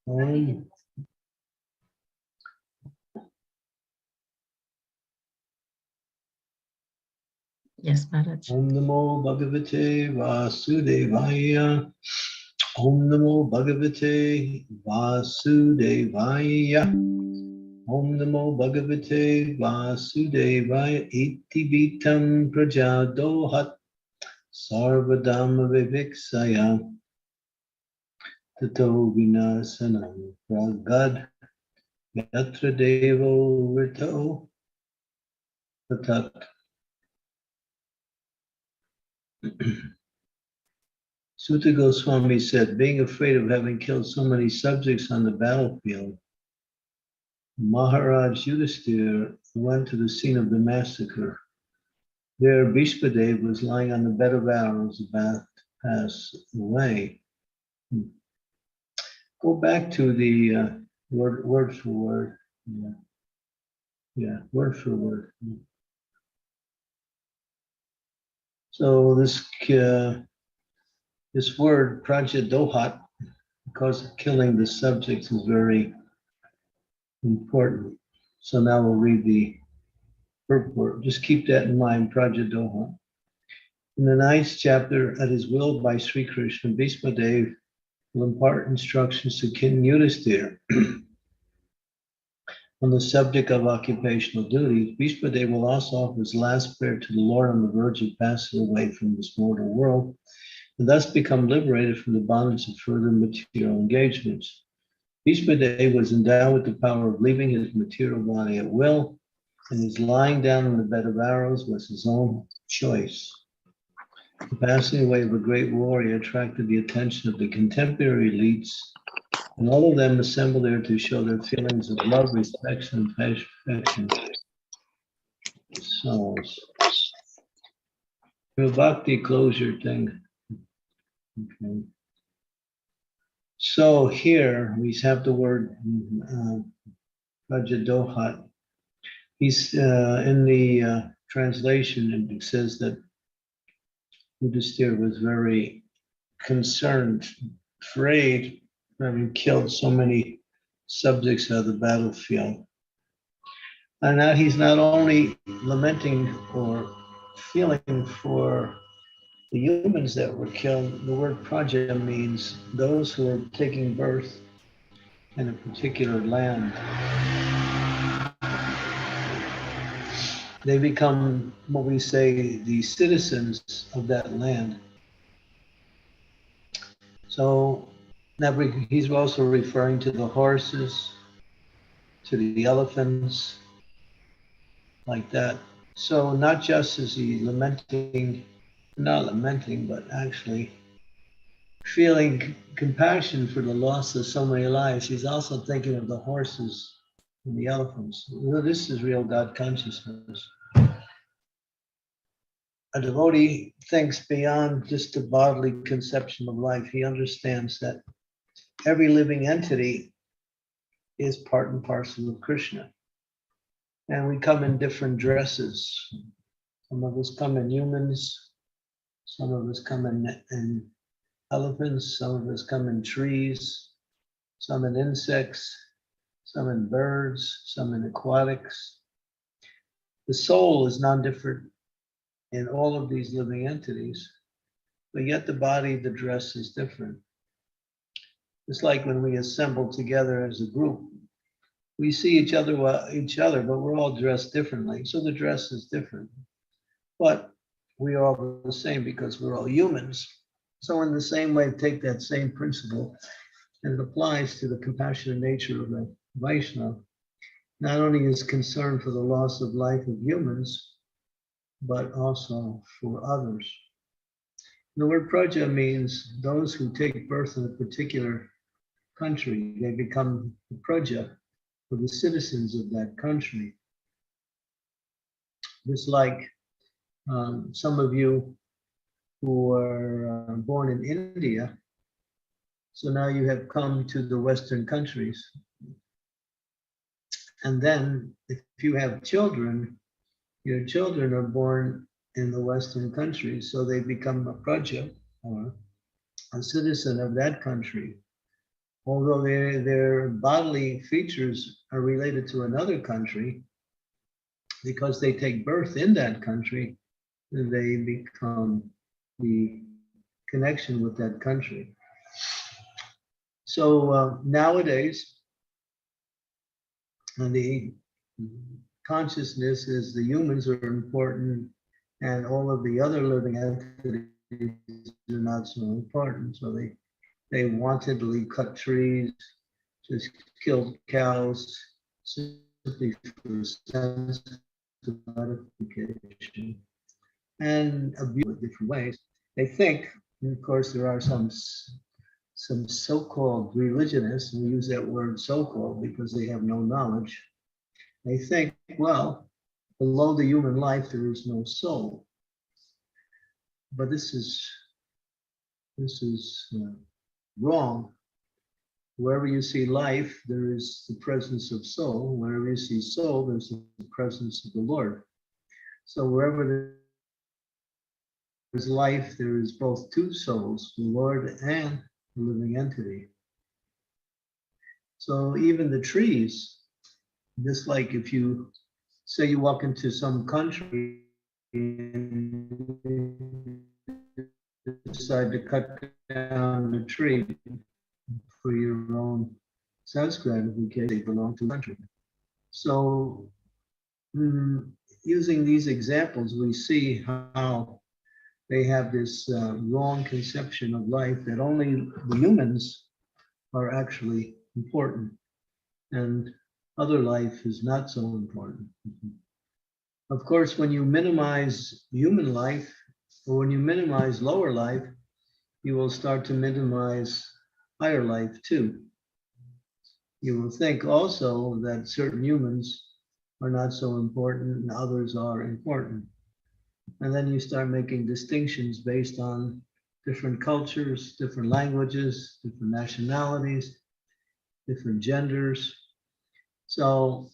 Om. Yes, Maharaj. Om Namo Bhagavate Vasudevaya. Om Namo Bhagavate Vasudevaya. Om Namo Bhagavate Vasudevaya. Iti Vitam Prajadohat Sarvadama Viviksaya. Tato Vinasanam Pragad Yatra Devo Rito Tatat. Sutta Goswami said, being afraid of having killed so many subjects on the battlefield, Maharaja Yudhisthira went to the scene of the massacre. There, Bhishmadev was lying on the bed of arrows about to pass away. Go back to the word for word. Yeah, word for word. So this word, prajadohat, because of killing the subjects, is very important. So now we'll read the purport. Just keep that in mind, prajadohat. In the 9th chapter, at his will by Sri Krishna, Bhishmadev will impart instructions to King Yudhisthira on the subject of occupational duties. Bhishmadev will also offer his last prayer to the Lord on the verge of passing away from this mortal world, and thus become liberated from the bondage of further material engagements. Bhishmadev was endowed with the power of leaving his material body at will, and his lying down on the bed of arrows was his own choice. The passing away of a great warrior attracted the attention of the contemporary elites, and all of them assembled there to show their feelings of love, respect, and affection. Souls. Bhakti, close your thing. Okay. So here we have the word Prajadohat. He's in the translation, and it says that Yudhisthira was very concerned, afraid, having killed so many subjects of the battlefield. And now he's not only lamenting or feeling for the humans that were killed. The word praja means those who are taking birth in a particular land. They become what we say the citizens of that land. So he's also referring to the horses, to the elephants, like that. So not just is he not lamenting, but actually feeling compassion for the loss of so many lives, he's also thinking of the horses and the elephants. Well, this is real God consciousness. A devotee thinks beyond just the bodily conception of life. He understands that every living entity is part and parcel of Krishna. And we come in different dresses. Some of us come in humans, some of us come in elephants, some of us come in trees, some in insects, some in birds, some in aquatics. The soul is non-different in all of these living entities, but yet the body, the dress is different. It's like when we assemble together as a group, we see each other, but we're all dressed differently. So the dress is different, but we are all the same because we're all humans. So in the same way, take that same principle, and it applies to the compassionate nature of the Vaishnava. Not only is concern for the loss of life of humans, but also for others. The word praja means those who take birth in a particular country. They become the praja, or the citizens of that country. Just like some of you who are born in India, so now you have come to the Western countries. And then if you have children, your children are born in the Western countries, so they become a praja, or a citizen of that country. although their bodily features are related to another country, because they take birth in that country, they become the connection with that country. So nowadays, the consciousness is the humans are important and all of the other living entities are not so important. So they wantedly cut trees, just kill cows simply for sense gratification and abuse in different ways. They think, and of course, there are some so-called religionists, and we use that word so-called because they have no knowledge. They think, well, below the human life there is no soul. But this is wrong. Wherever you see life, there is the presence of soul. Wherever you see soul, there's the presence of the Lord. So wherever there's life, there is both two souls, the Lord and the living entity. So even the trees, just like if you say you walk into some country and decide to cut down a tree for your own sense gratification, they belong to the country. So using these examples, we see how they have this wrong conception of life that only the humans are actually important and other life is not so important. Of course, when you minimize human life or when you minimize lower life, you will start to minimize higher life too. You will think also that certain humans are not so important and others are important. And then you start making distinctions based on different cultures, different languages, different nationalities, different genders. So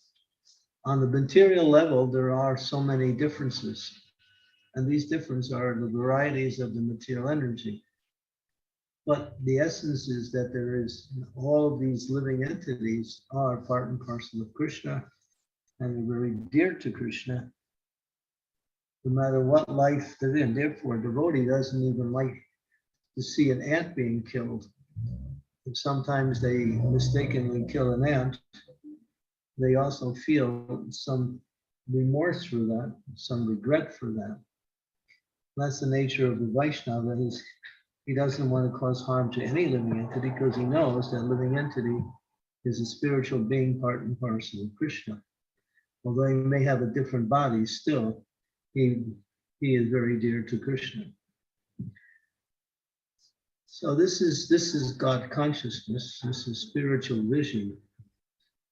on the material level, there are so many differences. And these differences are the varieties of the material energy. But the essence is that there is all of these living entities are part and parcel of Krishna and they're very dear to Krishna, no matter what life they're in. Therefore, a devotee doesn't even like to see an ant being killed. If sometimes they mistakenly kill an ant, they also feel some remorse for that, some regret for that. That's the nature of the Vaishnava. He doesn't want to cause harm to any living entity because he knows that living entity is a spiritual being, part and parcel of Krishna. Although he may have a different body, still he is very dear to Krishna. So this is God consciousness. This is spiritual vision.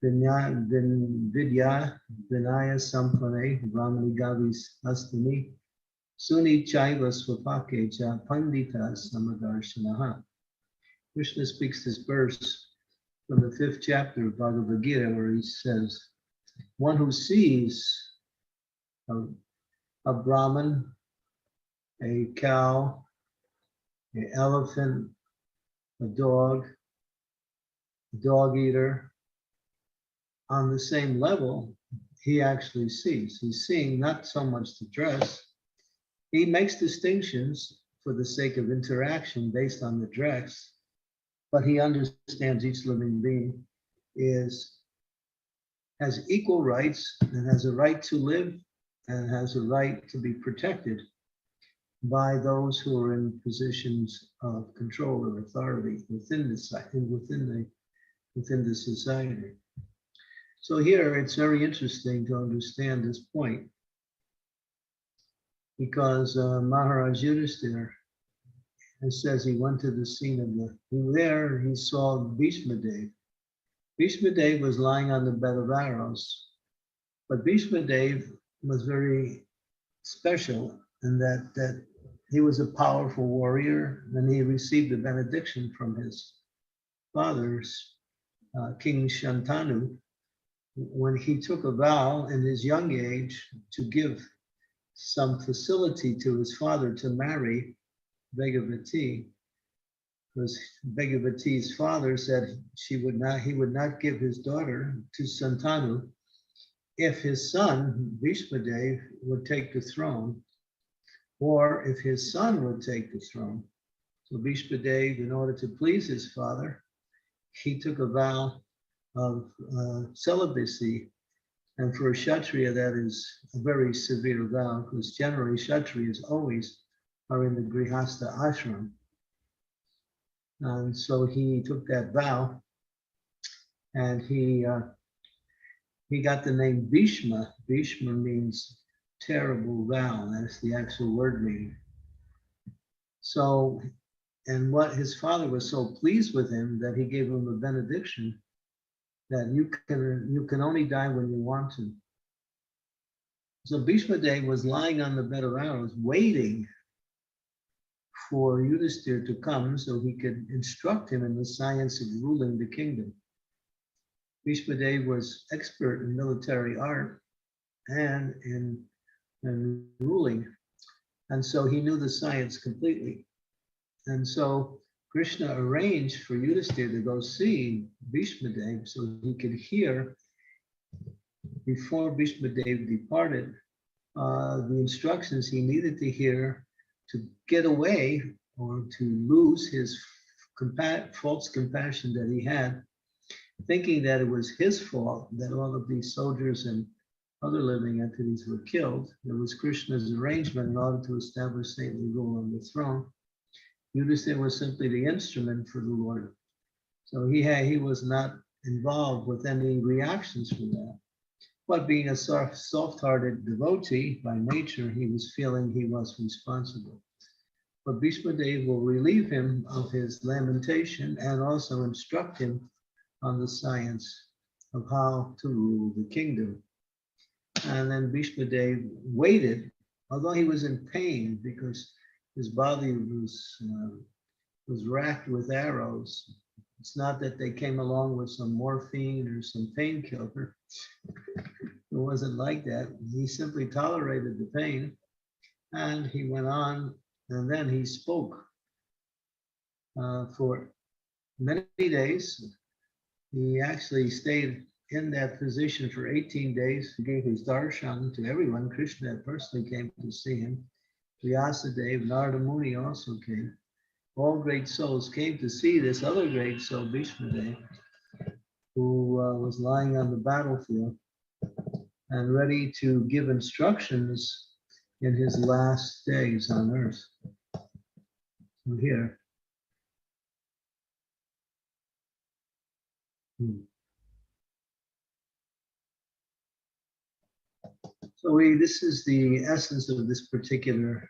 Vidya Vinaya Sampane Brahmani Gavis Astani Suni Chaiva Swapake Cha Pandita Samadarshanaha. Krishna speaks this verse from the 5th chapter of Bhagavad Gita, where he says, one who sees a Brahman, a cow, an elephant, a dog eater, on the same level, he actually sees. He's seeing not so much the dress. He makes distinctions for the sake of interaction based on the dress, but he understands each living being has equal rights and has a right to live and has a right to be protected by those who are in positions of control or authority within the society. So here it's very interesting to understand this point because Maharaja Yudhisthira, it says he went to the scene of he saw Bhishma Dev. Bhishma Dev was lying on the bed of arrows, but Bhishma Dev was very special in that he was a powerful warrior and he received the benediction from his fathers, King Shantanu, when he took a vow in his young age to give some facility to his father to marry Vegavati. because Bhagavati's father said he would not give his daughter to Santanu if his son, Bhishmadev, would take the throne, or if his son would take the throne. So Bhishmadev, in order to please his father, he took a vow of celibacy. And for a Kshatriya, that is a very severe vow, because generally Kshatriyas always are in the Grihastha ashram. And so he took that vow, and he got the name Bhishma. Bhishma means terrible vow. That's the actual word meaning. So, and what his father was so pleased with him that he gave him a benediction that you can only die when you want to. So Bhishma Dev was lying on the bed of arrows, waiting for Yudhisthira to come so he could instruct him in the science of ruling the kingdom. Bhishma Dev was expert in military art and in ruling, and so he knew the science completely. And so Krishna arranged for Yudhisthira to go see Bhishma Dev so he could hear, before Bhishma Dev departed, the instructions he needed to hear to get away or to lose his false compassion that he had, thinking that it was his fault that all of these soldiers and other living entities were killed. It was Krishna's arrangement in order to establish saintly rule on the throne. Yudhisthira was simply the instrument for the Lord. So he was not involved with any reactions from that. But being a soft-hearted devotee by nature, he was feeling he was responsible. But Bhishma Dev will relieve him of his lamentation and also instruct him on the science of how to rule the kingdom. And then Bhishma Dev waited, although he was in pain because his body was racked with arrows. It's not that they came along with some morphine or some painkiller. It wasn't like that. He simply tolerated the pain, and he went on, and then he spoke for many days. He actually stayed in that position for 18 days. He gave his darshan to everyone. Krishna personally came to see him. Vyasadeva, Narada Muni also came. All great souls came to see this other great soul, Bhishma Dev, who was lying on the battlefield and ready to give instructions in his last days on earth. So here. So this is the essence of this particular,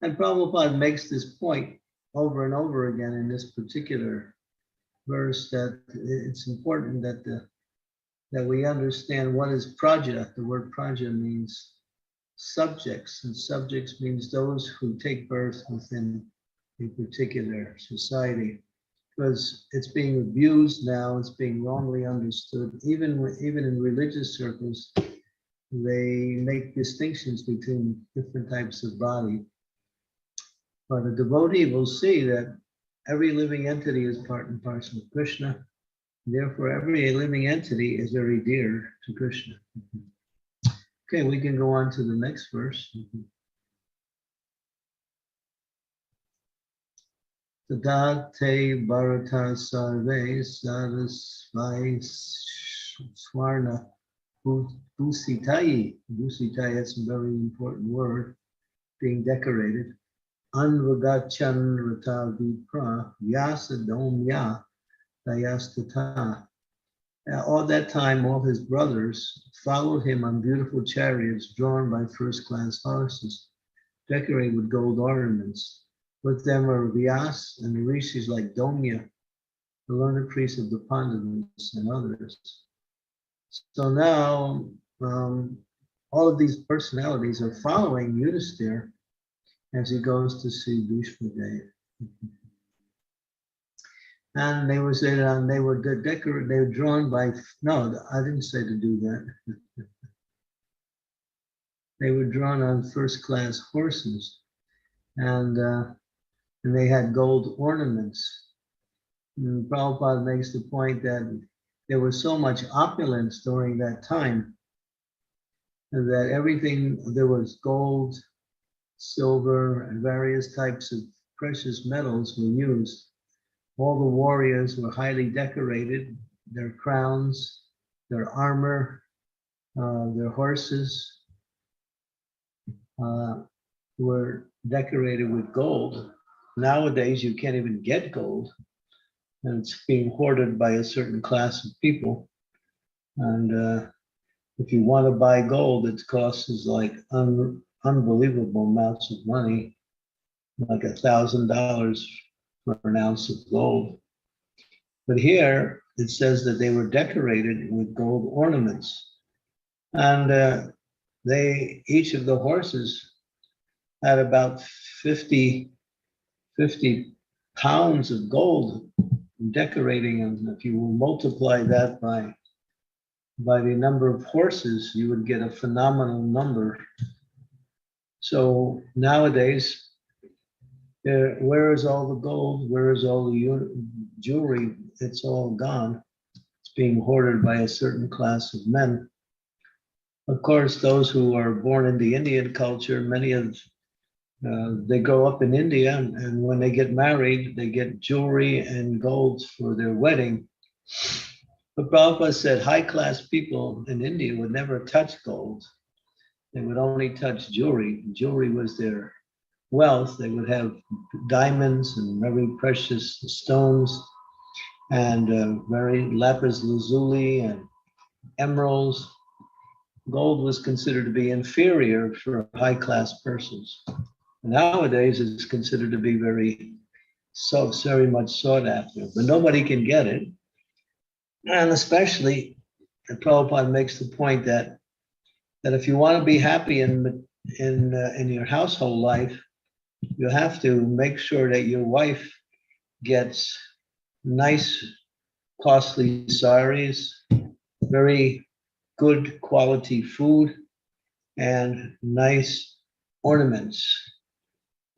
and Prabhupada makes this point over and over again in this particular verse, that it's important that we understand what is praja. The word praja means subjects, and subjects means those who take birth within a particular society, because it's being abused now, it's being wrongly understood. Even in religious circles, they make distinctions between different types of body. But a devotee will see that every living entity is part and parcel of Krishna. Therefore, every living entity is very dear to Krishna. Okay, we can go on to the next verse. Tadate Bharata Sarve Sarasvai Swarna Busitayi. Busitayi, that's a very important word, being decorated. Anvagachan Rata Vipra Vyasadomya Dayastata. All that time, all his brothers followed him on beautiful chariots drawn by first-class horses, decorated with gold ornaments. With them are Vyas and the rishis like Domya, the learned priest of the Pandavas, and others. So now, all of these personalities are following Yudhisthira as he goes to see Bhishma Dev. And they were decorated, they were drawn by, no, I didn't say to do that. They were drawn on first-class horses. And and they had gold ornaments. And Prabhupada makes the point that there was so much opulence during that time that everything, there was gold, silver, and various types of precious metals were used. All the warriors were highly decorated, their crowns, their armor, their horses were decorated with gold. Nowadays, you can't even get gold, and it's being hoarded by a certain class of people. And if you want to buy gold, it costs like unbelievable amounts of money, like $1,000 for an ounce of gold. But here it says that they were decorated with gold ornaments, and each of the horses had about 50 pounds of gold decorating them. If you will multiply that by the number of horses, you would get a phenomenal number. So nowadays, where is all the gold? Where is all the jewelry? It's all gone. It's being hoarded by a certain class of men. Of course, those who are born in the Indian culture, many of they grow up in India, and when they get married, they get jewelry and gold for their wedding. But Prabhupada said high-class people in India would never touch gold. They would only touch jewelry. Jewelry was their wealth. They would have diamonds and very precious stones and very lapis lazuli and emeralds. Gold was considered to be inferior for high-class persons. Nowadays, it's considered to be very much sought after, but nobody can get it. And especially, Prabhupada makes the point that if you want to be happy in your household life, you have to make sure that your wife gets nice, costly saris, very good quality food, and nice ornaments.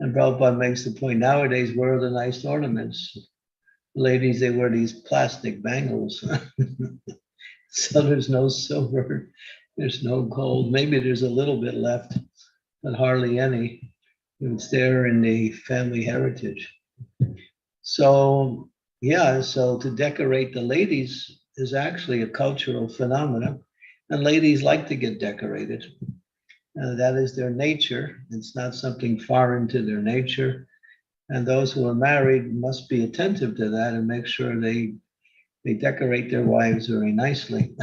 And Prabhupada makes the point, nowadays, where are the nice ornaments? Ladies, they wear these plastic bangles. So there's no silver, there's no gold. Maybe there's a little bit left, but hardly any. It's there in the family heritage. So, yeah, so to decorate the ladies is actually a cultural phenomenon. And ladies like to get decorated. That is their nature. It's not something foreign to their nature. And those who are married must be attentive to that and make sure they decorate their wives very nicely.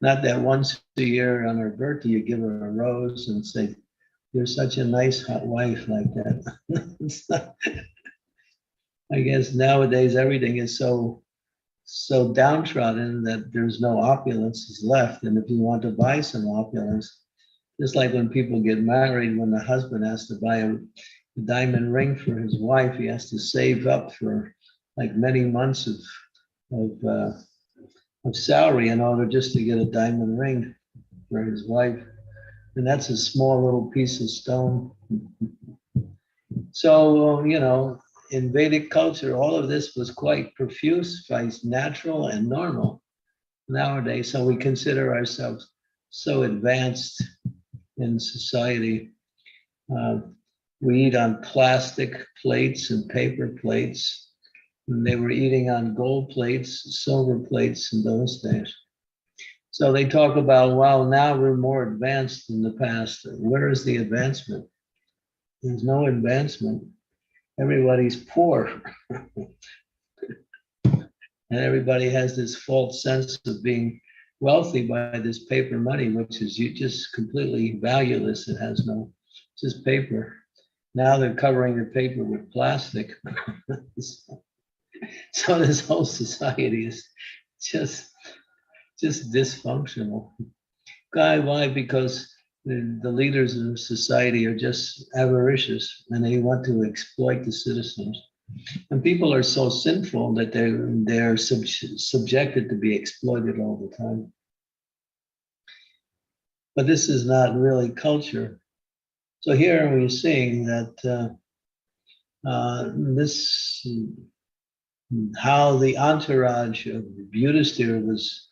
Not that once a year on her birthday, you give her a rose and say, "You're such a nice hot wife," like that. I guess nowadays everything is so downtrodden that there's no opulence left. And if you want to buy some opulence, just like when people get married, when the husband has to buy a diamond ring for his wife, he has to save up for like many months of salary in order just to get a diamond ring for his wife. And that's a small little piece of stone. So, in Vedic culture, all of this was quite profuse, quite natural and normal nowadays. So we consider ourselves so advanced in society. We eat on plastic plates and paper plates. And they were eating on gold plates, silver plates in those days. So they talk about, well, now we're more advanced than the past. Where is the advancement? There's no advancement. Everybody's poor. And everybody has this false sense of being wealthy by this paper money, which is just completely valueless. It has no, just paper. Now they're covering the paper with plastic. So this whole society is just dysfunctional. Why? Because the leaders of society are just avaricious and they want to exploit the citizens. And people are so sinful that they're subjected to be exploited all the time. But this is not really culture. So here we're seeing that This how the entourage of Yudhisthira was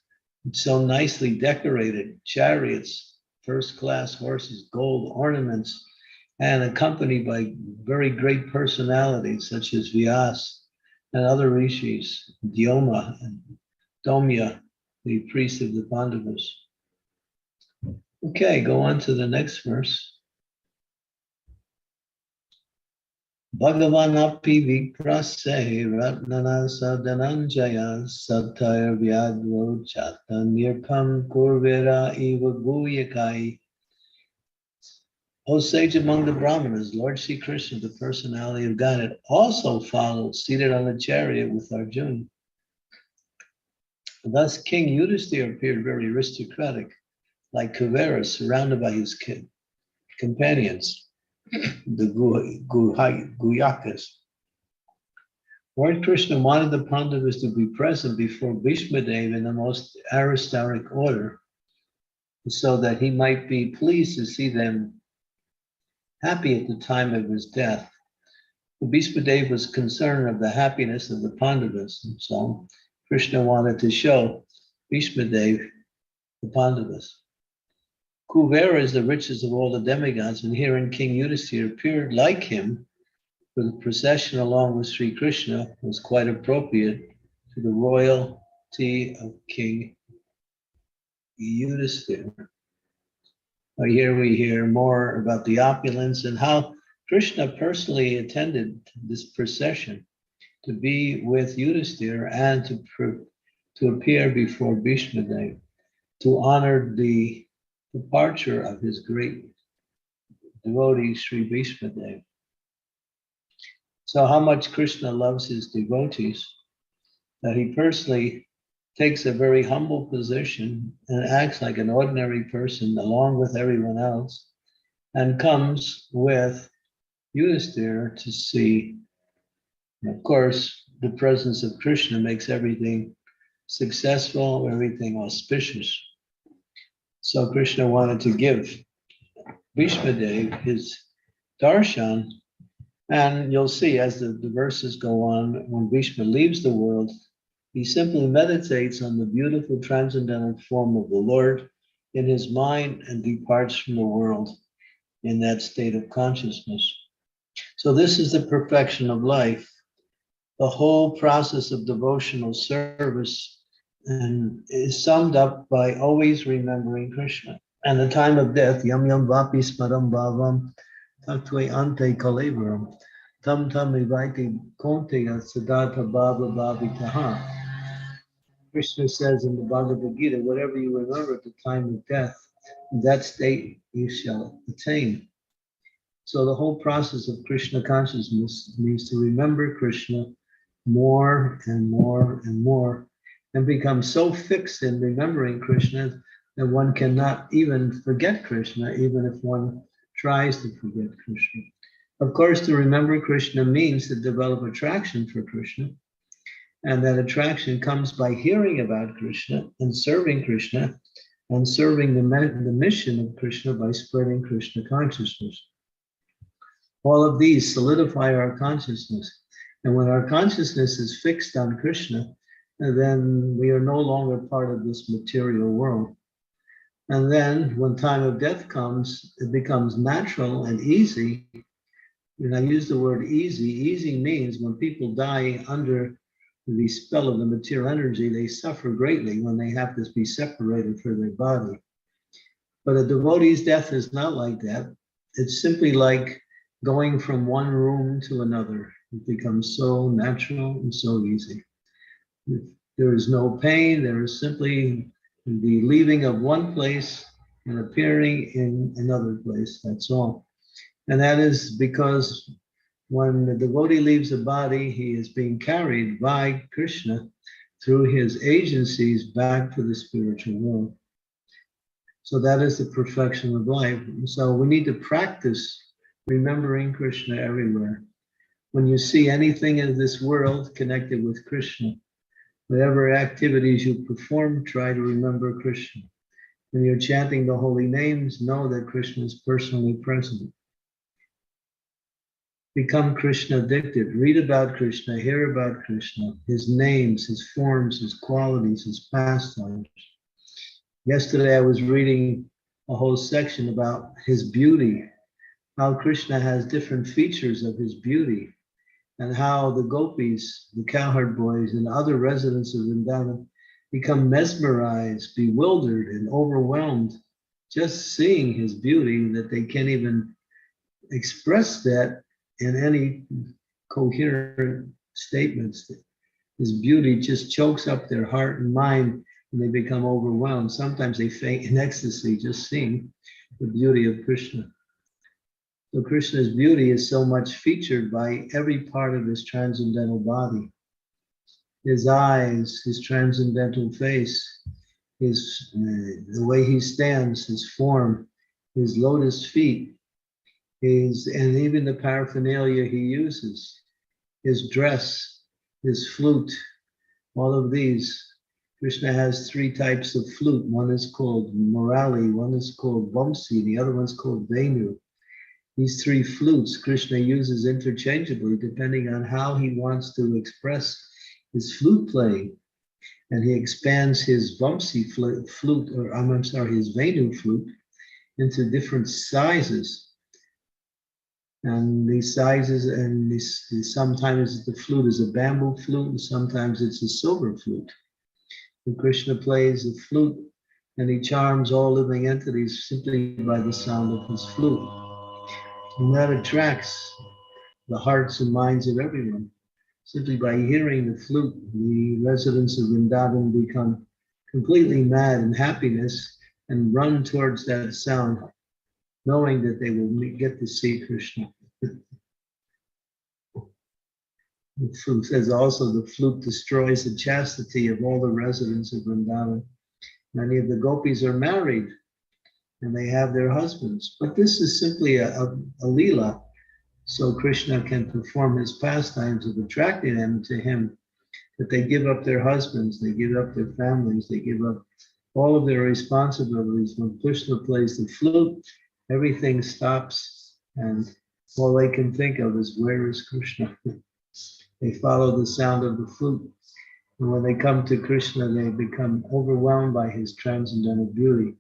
so nicely decorated, chariots, first-class horses, gold ornaments, and accompanied by very great personalities such as Vyas and other rishis, Dyoma and Domya, the priest of the Pandavas. Okay, go on to the next verse. Bhagavanapi viprase ratnana sadananjaya satyar vyadvo chata nirpam kurvera eva guyakai. O sage among the Brahmanas, Lord Sri Krishna, the personality of Godhead, also followed, seated on a chariot with Arjuna. Thus, King Yudhisthira appeared very aristocratic, like Kuvera, surrounded by his companions, the Guyakas. Lord Krishna wanted the Pandavas to be present before Bhishma Dev in the most aristocratic order, so that he might be pleased to see them happy at the time of his death. Bhishma Dev was concerned of the happiness of the Pandavas, and so Krishna wanted to show Bhishma Dev the Pandavas. Kuvera is the richest of all the demigods, and herein King Yudhisthira appeared like him for the procession along with Sri Krishna was quite appropriate to the royalty of King Yudhisthira. Here we hear more about the opulence and how Krishna personally attended this procession to be with Yudhisthira and to appear before Bhishma Dev to honor the departure of his great devotee, Sri Bhishma Dev. So how much Krishna loves his devotees, that he personally takes a very humble position and acts like an ordinary person along with everyone else, and comes with Yudhisthira to see. And of course, the presence of Krishna makes everything successful, everything auspicious. So Krishna wanted to give Bhishma Dev his darshan, and you'll see as the verses go on, when Bhishma leaves the world, he simply meditates on the beautiful transcendental form of the Lord in his mind and departs from the world in that state of consciousness. So this is the perfection of life, the whole process of devotional service, and is summed up by always remembering Krishna. And the time of death, yam yam vapi smaram bhavam tattve ante kalevaram tam tam vivaiti konteya siddhartha bhava bhavitaha. Krishna says in the Bhagavad Gita, whatever you remember at the time of death, that state you shall attain. So the whole process of Krishna consciousness means to remember Krishna more and more and more, and become so fixed in remembering Krishna that one cannot even forget Krishna, even if one tries to forget Krishna. Of course, to remember Krishna means to develop attraction for Krishna, and that attraction comes by hearing about Krishna and serving Krishna and serving the mission of Krishna by spreading Krishna consciousness. All of these solidify our consciousness. And when our consciousness is fixed on Krishna, then we are no longer part of this material world. And then when time of death comes, it becomes natural and easy. And I use the word easy. Easy means when people die under the spell of the material energy, they suffer greatly when they have to be separated from their body. But a devotee's death is not like that. It's simply like going from one room to another. It becomes so natural and so easy. There is no pain. There is simply the leaving of one place and appearing in another place. That's all. And that is because when the devotee leaves the body, he is being carried by Krishna through his agencies back to the spiritual world. So that is the perfection of life. So we need to practice remembering Krishna everywhere. When you see anything in this world connected with Krishna, whatever activities you perform, try to remember Krishna. When you're chanting the holy names, know that Krishna is personally present. become Krishna addicted. Read about Krishna, hear about Krishna, his names, his forms, his qualities, his pastimes. Yesterday I was reading a whole section about his beauty, how Krishna has different features of his beauty, and how the gopis, the cowherd boys, and other residents of Vrindavan become mesmerized, bewildered, and overwhelmed just seeing his beauty, that they can't even express that in any coherent statements. His beauty just chokes up their heart and mind, and they become overwhelmed. Sometimes they faint in ecstasy just seeing the beauty of Krishna. So Krishna's beauty is so much featured by every part of his transcendental body. His eyes, his transcendental face, the way he stands, his form, his lotus feet, and even the paraphernalia he uses, his dress, his flute, all of these. Krishna has three types of flute. One is called Murali, one is called Vamsi, the other one's called Venu. These three flutes Krishna uses interchangeably depending on how he wants to express his flute playing. And he expands his Vamsi flute, or I'm sorry, his Venu flute into different sizes. And these sizes, and sometimes the flute is a bamboo flute, and sometimes it's a silver flute. And Krishna plays the flute, and he charms all living entities simply by the sound of his flute. And that attracts the hearts and minds of everyone. Simply by hearing the flute, the residents of Vrindavan become completely mad in happiness and run towards that sound, knowing that they will get to see Krishna. The flute says also the flute destroys the chastity of all the residents of Vrindavan. Many of the gopis are married and they have their husbands, but this is simply a lila, so Krishna can perform his pastimes of attracting them to him, that they give up their husbands, they give up their families, they give up all of their responsibilities. When Krishna plays the flute, everything stops and all they can think of is, where is Krishna? They follow the sound of the flute. And when they come to Krishna, they become overwhelmed by his transcendental beauty.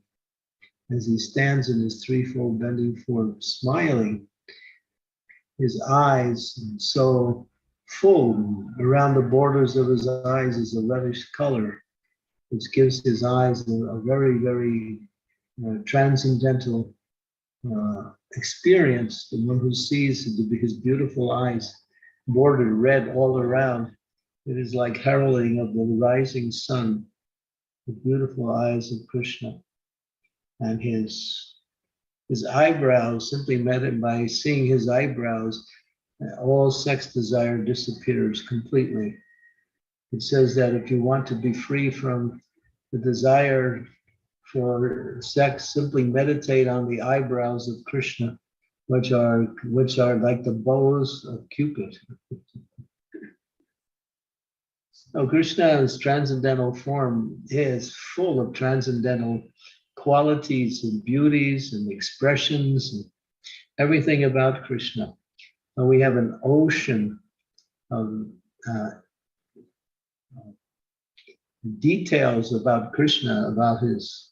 As he stands in his threefold bending form, smiling, his eyes so full, around the borders of his eyes is a reddish color, which gives his eyes a very, very transcendental experience. The one who sees his beautiful eyes bordered red all around, it is like heralding of the rising sun, the beautiful eyes of Krishna. And his eyebrows, simply met by seeing his eyebrows, all sex desire disappears completely. It says that if you want to be free from the desire for sex, simply meditate on the eyebrows of Krishna, which are like the bows of Cupid. So Krishna's transcendental form is full of transcendental qualities and beauties and expressions and everything about Krishna. And we have an ocean of details about Krishna, about his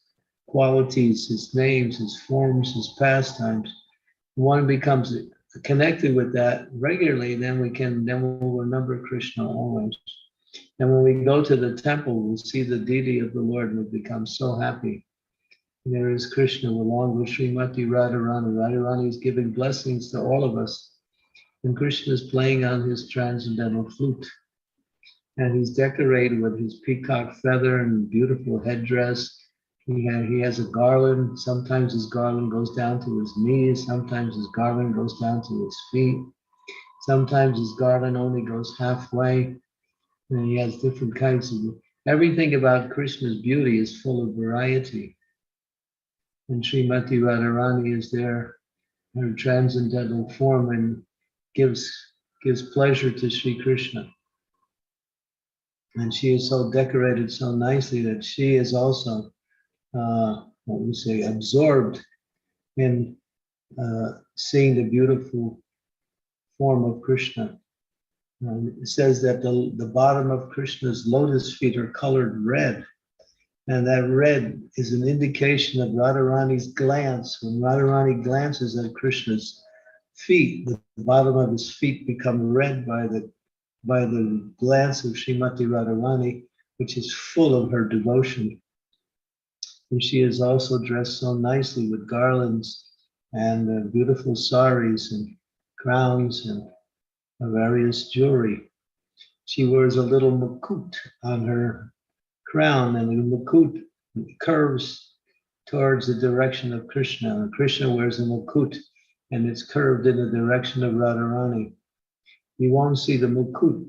qualities, his names, his forms, his pastimes. One becomes connected with that regularly, then we'll remember Krishna always. And when we go to the temple, we'll see the deity of the Lord and we'll become so happy. And there is Krishna along with Srimati Radharani. Radharani is giving blessings to all of us. And Krishna is playing on his transcendental flute. And he's decorated with his peacock feather and beautiful headdress. He has a garland. Sometimes his garland goes down to his knees. Sometimes his garland goes down to his feet. Sometimes his garland only goes halfway. And he has different kinds of, everything about Krishna's beauty is full of variety. And Srimati Radharani is there, her transcendental form, and gives pleasure to Sri Krishna. And she is so decorated so nicely that she is also, absorbed in seeing the beautiful form of Krishna. It says that the bottom of Krishna's lotus feet are colored red. And that red is an indication of Radharani's glance. When Radharani glances at Krishna's feet, the bottom of his feet become red by the glance of Srimati Radharani, which is full of her devotion. And she is also dressed so nicely with garlands and beautiful saris and crowns and various jewelry. She wears a little mukut on her crown, and the mukut curves towards the direction of Krishna. And Krishna wears a mukut, and it's curved in the direction of Radharani. You won't see the mukut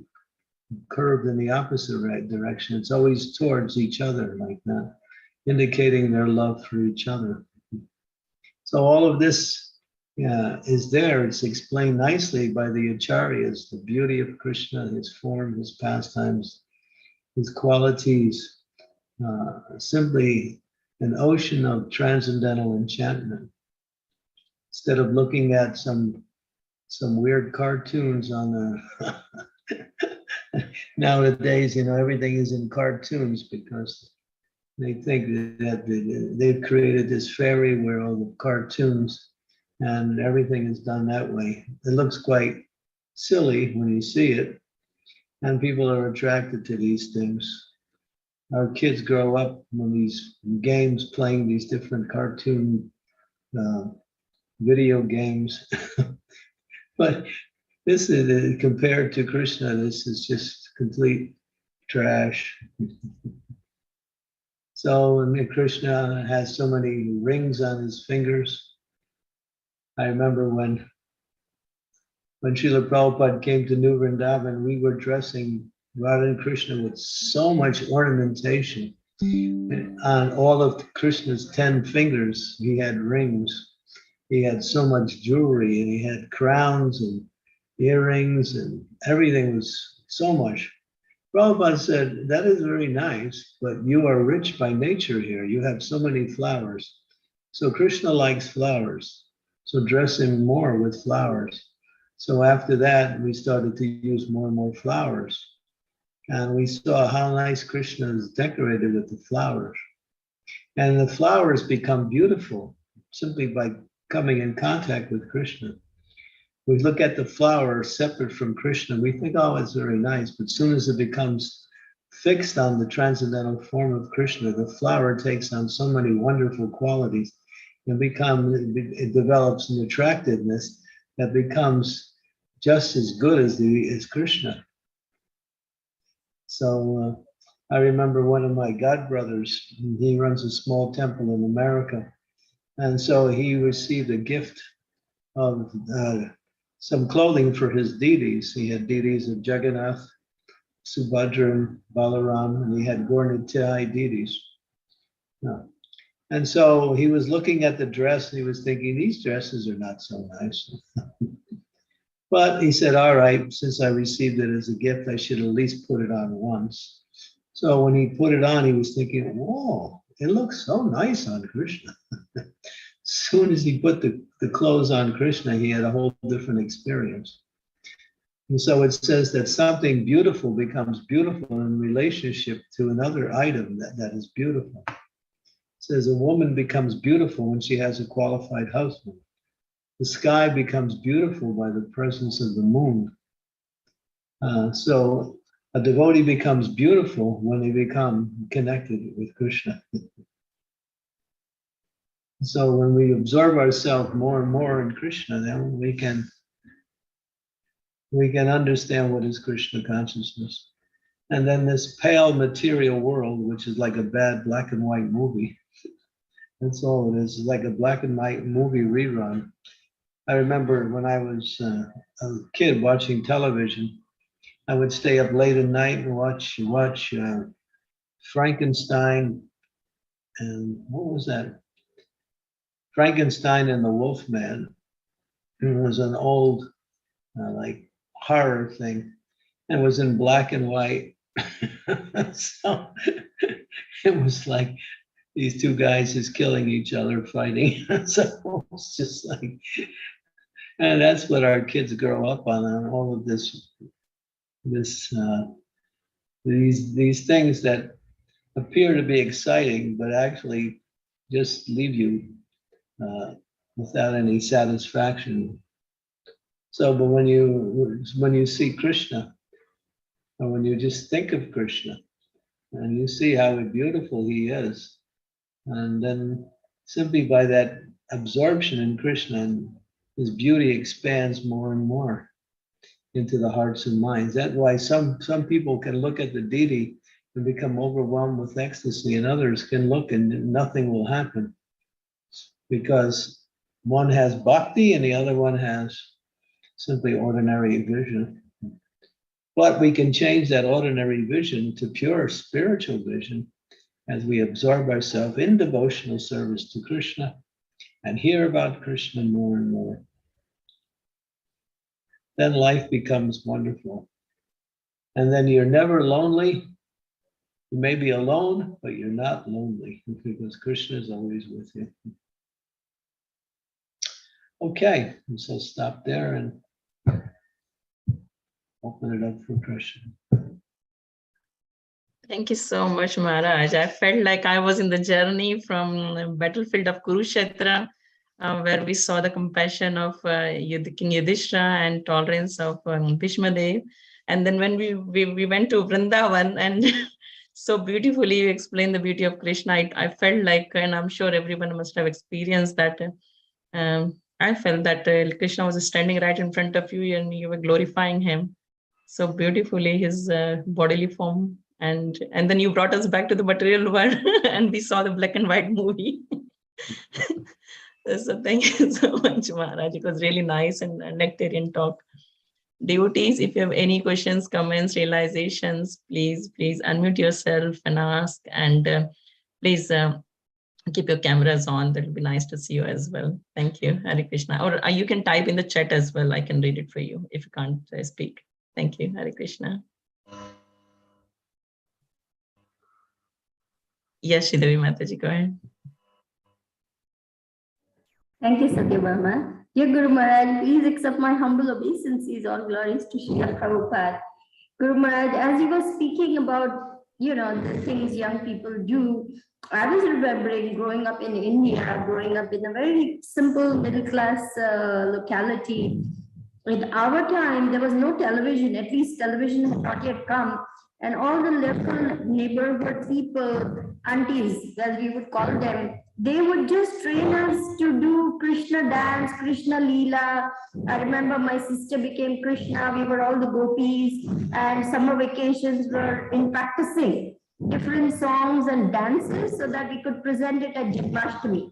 curved in the opposite direction. It's always towards each other like that, indicating their love for each other. So all of this is there. It's explained nicely by the acharyas, the beauty of Krishna, his form, his pastimes, his qualities, simply an ocean of transcendental enchantment. Instead of looking at some weird cartoons on the nowadays, everything is in cartoons because they think that they've created this fairy world of cartoons and everything is done that way. It looks quite silly when you see it, and people are attracted to these things. Our kids grow up when these games playing these different cartoon video games. But this is, compared to Krishna, this is just complete trash. So Krishna has so many rings on his fingers. I remember when Srila Prabhupada came to New Vrindavan, we were dressing Radha and Krishna with so much ornamentation. On all of Krishna's 10 fingers, he had rings. He had so much jewelry, and he had crowns and earrings, and everything was so much. Prabhupada said, that is very nice, but you are rich by nature here. You have so many flowers. So Krishna likes flowers. So dress him more with flowers. So after that, we started to use more and more flowers. And we saw how nice Krishna is decorated with the flowers. And the flowers become beautiful simply by coming in contact with Krishna. We look at the flower separate from Krishna, we think, oh, it's very nice. But as soon as it becomes fixed on the transcendental form of Krishna, the flower takes on so many wonderful qualities and it develops an attractiveness that becomes just as good as Krishna. So I remember one of my godbrothers, he runs a small temple in America. And so he received a gift of some clothing for his deities. He had deities of Jagannath, Subhadra, and Balaram, and he had Gaur-Nitai deities. And so he was looking at the dress and he was thinking, these dresses are not so nice. But he said, all right, since I received it as a gift, I should at least put it on once. So when he put it on, he was thinking, whoa, it looks so nice on Krishna. As soon as he put the clothes on Krishna, he had a whole different experience. And so it says that something beautiful becomes beautiful in relationship to another item that is beautiful. It says a woman becomes beautiful when she has a qualified husband. The sky becomes beautiful by the presence of the moon. So a devotee becomes beautiful when they become connected with Krishna. So when we absorb ourselves more and more in Krishna, then we can understand what is Krishna consciousness. And then this pale material world, which is like a bad black and white movie. That's all it is. It's like a black and white movie rerun. I remember when I was a kid watching television, I would stay up late at night and watch Frankenstein and what was that? Frankenstein and the Wolfman. It was an old like horror thing. It was in black and white. So it was like these two guys just killing each other, fighting. So it was just like, And that's what our kids grow up on all of these things that appear to be exciting, but actually just leave you without any satisfaction. So, but when you see Krishna, or when you just think of Krishna, and you see how beautiful he is, and then simply by that absorption in Krishna, and his beauty expands more and more into the hearts and minds. That's why some people can look at the deity and become overwhelmed with ecstasy, and others can look and nothing will happen, because one has bhakti and the other one has simply ordinary vision. But we can change that ordinary vision to pure spiritual vision as we absorb ourselves in devotional service to Krishna and hear about Krishna more and more. Then life becomes wonderful. And then you're never lonely. You may be alone, but you're not lonely, because Krishna is always with you. Okay, so stop there and open it up for question. Thank you so much, Maharaj. I felt like I was in the journey from the battlefield of Kurukshetra, where we saw the compassion of King Yudhishthira and tolerance of Bhishma Dev. And then when we went to Vrindavan, and so beautifully you explained the beauty of Krishna, I felt like, and I'm sure everyone must have experienced that, I felt that Krishna was standing right in front of you and you were glorifying him so beautifully, his bodily form. And then you brought us back to the material world and we saw the black and white movie. So thank you so much, Maharaj. It was really nice and nectarian talk. Devotees, if you have any questions, comments, realizations, please unmute yourself and ask. And please keep your cameras on. That will be nice to see you as well. Thank you. Hare Krishna. Or you can type in the chat as well. I can read it for you if you can't speak. Thank you. Hare Krishna. Yes, Shridevi Mataji, go ahead. Thank you, Satya Brahma. Dear Guru Maharaj, please accept my humble obeisances. All glories to Srila Prabhupada. Guru Maharaj, as you were speaking about, the things young people do, I was remembering growing up in India, growing up in a very simple middle-class locality. In our time, there was no television, at least television had not yet come. And all the local neighborhood people, aunties, as we would call them, they would just train us to do Krishna dance, Krishna Leela. I remember my sister became Krishna. We were all the gopis, and summer vacations were in practicing different songs and dances so that we could present it at Janmashtami.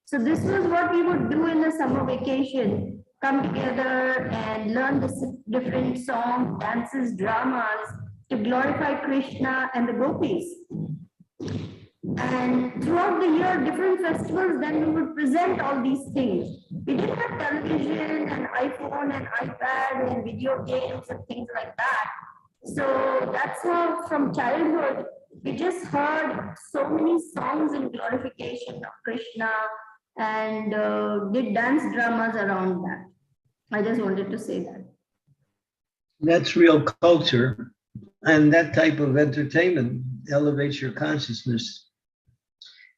So this was what we would do in the summer vacation, come together and learn the different songs, dances, dramas to glorify Krishna and the gopis. And throughout the year, different festivals, then we would present all these things. We didn't have television and iPhone and iPad and video games and things like that. So that's how from childhood, we just heard so many songs in glorification of Krishna and did dance dramas around that. I just wanted to say that. That's real culture. And that type of entertainment elevates your consciousness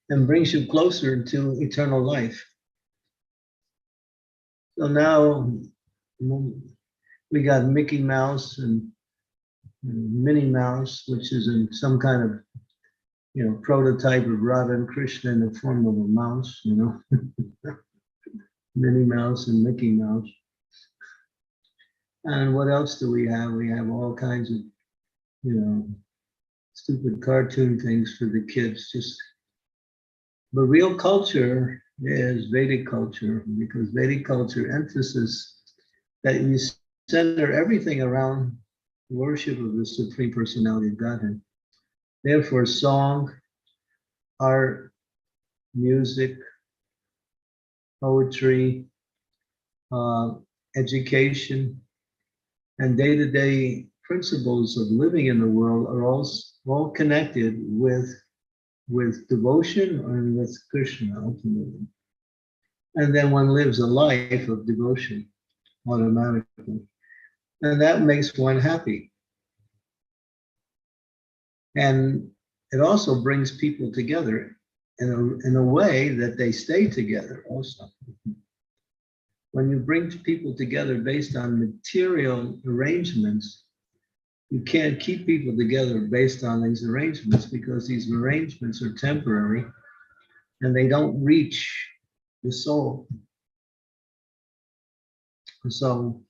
and brings you closer to eternal life. So now we got Mickey Mouse and Minnie Mouse, which is in some kind of, prototype of Radha and Krishna in the form of a mouse, Minnie Mouse and Mickey Mouse. And what else do we have? We have all kinds of, stupid cartoon things for the kids. But real culture is Vedic culture, because Vedic culture emphasizes that you center everything around worship of the Supreme Personality of Godhead. Therefore, song, art, music, poetry, education, and day-to-day principles of living in the world are all connected with devotion and with Krishna ultimately. And then one lives a life of devotion. automatically. And that makes one happy. And it also brings people together in a way that they stay together also. When you bring people together based on material arrangements, you can't keep people together based on these arrangements because these arrangements are temporary and they don't reach the soul. So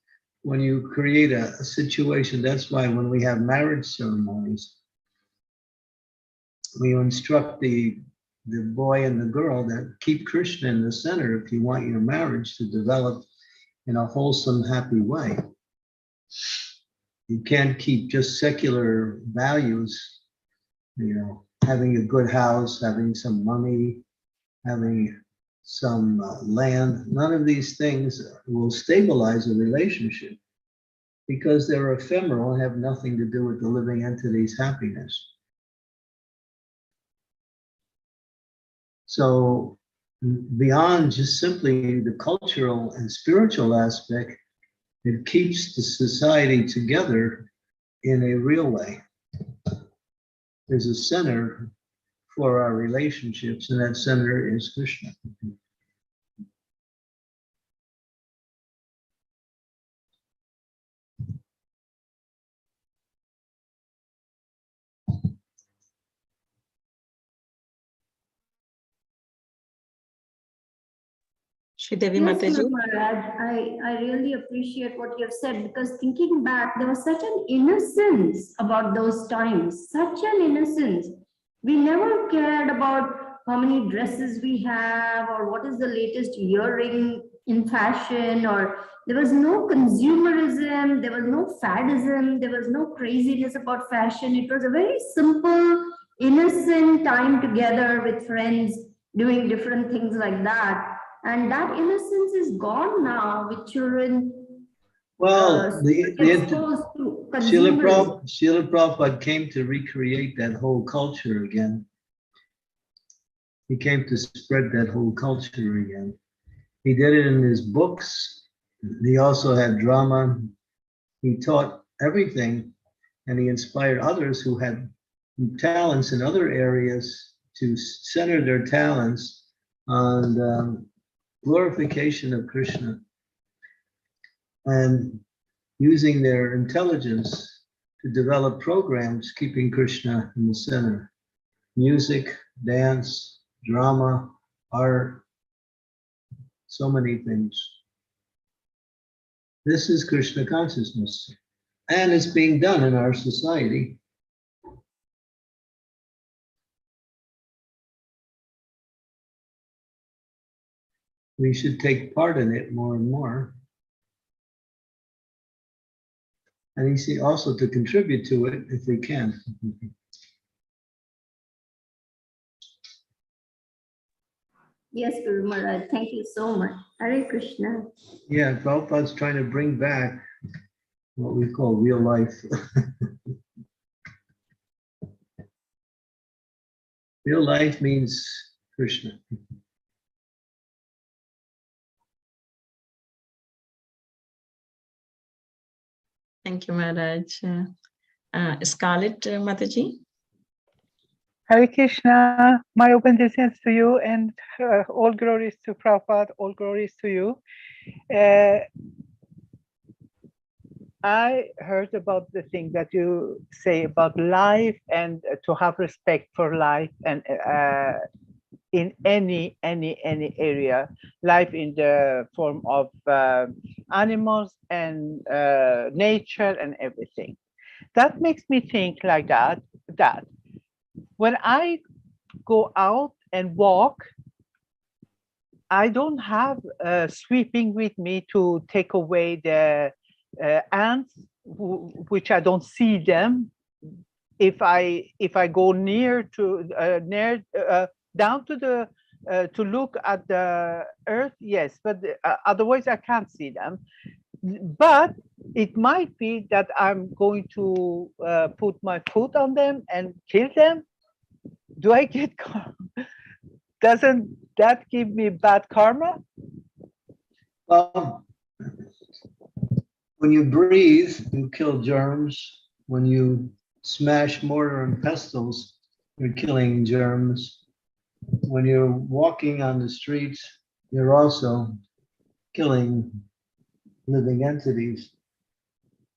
when you create a situation, that's why when we have marriage ceremonies, we instruct the boy and the girl that keep Krishna in the center if you want your marriage to develop in a wholesome, happy way. You can't keep just secular values, having a good house, having some money, having some land. None of these things will stabilize a relationship because they're ephemeral and have nothing to do with the living entity's happiness. So beyond just simply the cultural and spiritual aspect, it keeps the society together in a real way. There's a center for our relationships, and that center is Krishna. Shridevi Yes, Mataji. Maharaj, I really appreciate what you have said, because thinking back, there was such an innocence about those times, such an innocence. We never cared about how many dresses we have or what is the latest earring in fashion, or there was no consumerism, there was no faddism, there was no craziness about fashion. It was a very simple, innocent time together with friends doing different things like that. And that innocence is gone now with children. Well, Exposed to Srila consumerism. Prabhupada came to recreate that whole culture again. He came to spread that whole culture again. He did it in his books. He also had drama. He taught everything, and he inspired others who had talents in other areas to center their talents on glorification of Krishna and using their intelligence to develop programs keeping Krishna in the center. Music, dance, drama, art, so many things. This is Krishna consciousness, and it's being done in our society. We should take part in it more and more. And you see also to contribute to it if we can. Yes, Guru Maharaj, thank you so much. Hare Krishna. Yeah, Prabhupada's trying to bring back what we call real life. Real life means Krishna. Thank you, Maharaj. Scarlett Mataji. Hare Krishna, my obeisances to you, and all glories to Prabhupada, all glories to you. I heard about the thing that you say about life and to have respect for life and in any area, life in the form of animals and nature and everything. That makes me think like that when I go out and walk, I don't have sweeping with me to take away the ants, which I don't see them. If I go near to down to the to look at the earth, yes, but otherwise I can't see them. But it might be that I'm going to put my foot on them and kill them. Do I get karma? Doesn't that give me bad karma? Well, When you breathe, you kill germs. When you smash mortar and pestles, you're killing germs. When you're walking on the streets, you're also killing living entities.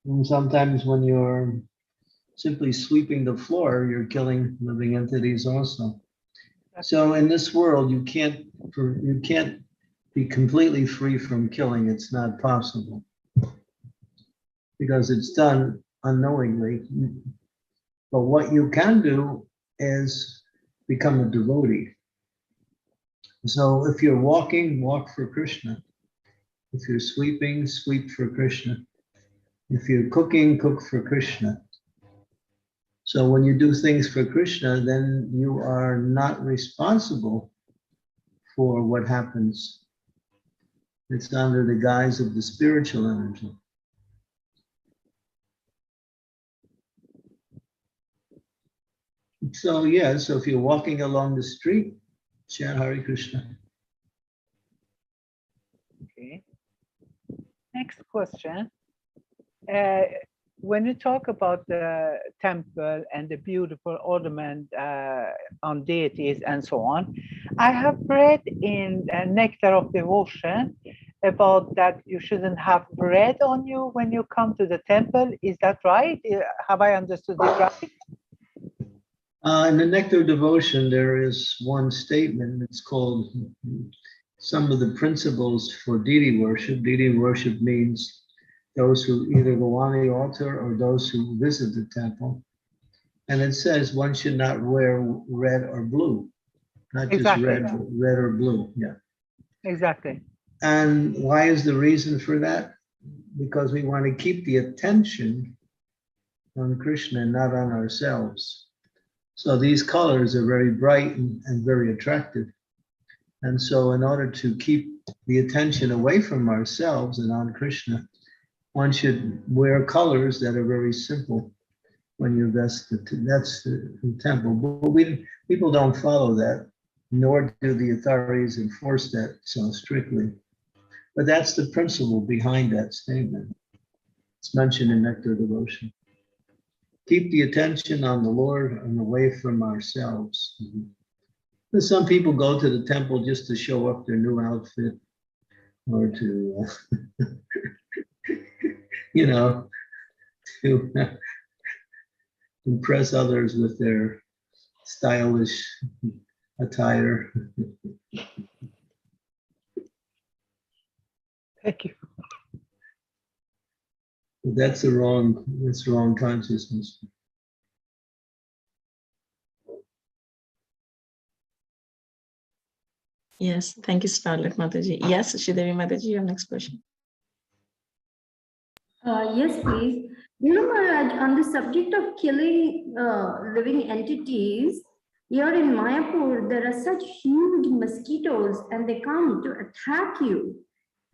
And sometimes when you're simply sweeping the floor, you're killing living entities also. So in this world, you can't be completely free from killing. It's not possible because it's done unknowingly. But what you can do is become a devotee. So if you're walking, walk for Krishna. If you're sweeping, sweep for Krishna. If you're cooking, cook for Krishna. So when you do things for Krishna, then you are not responsible for what happens. It's under the guise of the spiritual energy. So yeah, so if you're walking along the street, chant Hare Krishna. Okay. Next question. When you talk about the temple and the beautiful ornament on deities and so on, I have read in Nectar of Devotion about that you shouldn't have bread on you when you come to the temple. Is that right? Have I understood it right? In the Nectar of Devotion, there is one statement. It's called some of the principles for deity worship. Deity worship means those who either go on the altar or those who visit the temple. And it says one should not wear red or blue, not Exactly. just red or blue. Yeah. Exactly. And why is the reason for that? Because we want to keep the attention on Krishna, not on ourselves. So these colors are very bright and very attractive. And so in order to keep the attention away from ourselves and on Krishna, one should wear colors that are very simple when you vest that's the temple. But people don't follow that, nor do the authorities enforce that so strictly. But that's the principle behind that statement. It's mentioned in Nectar Devotion. Keep the attention on the Lord and away from ourselves. But some people go to the temple just to show off their new outfit or to, to impress others with their stylish attire. Thank you. But that's the wrong consciousness. Yes, thank you, Starlet Mataji. Yes, Shridevi Mataji, your next question. Yes, please. Maharaj, on the subject of killing living entities, here in Mayapur, there are such huge mosquitoes and they come to attack you.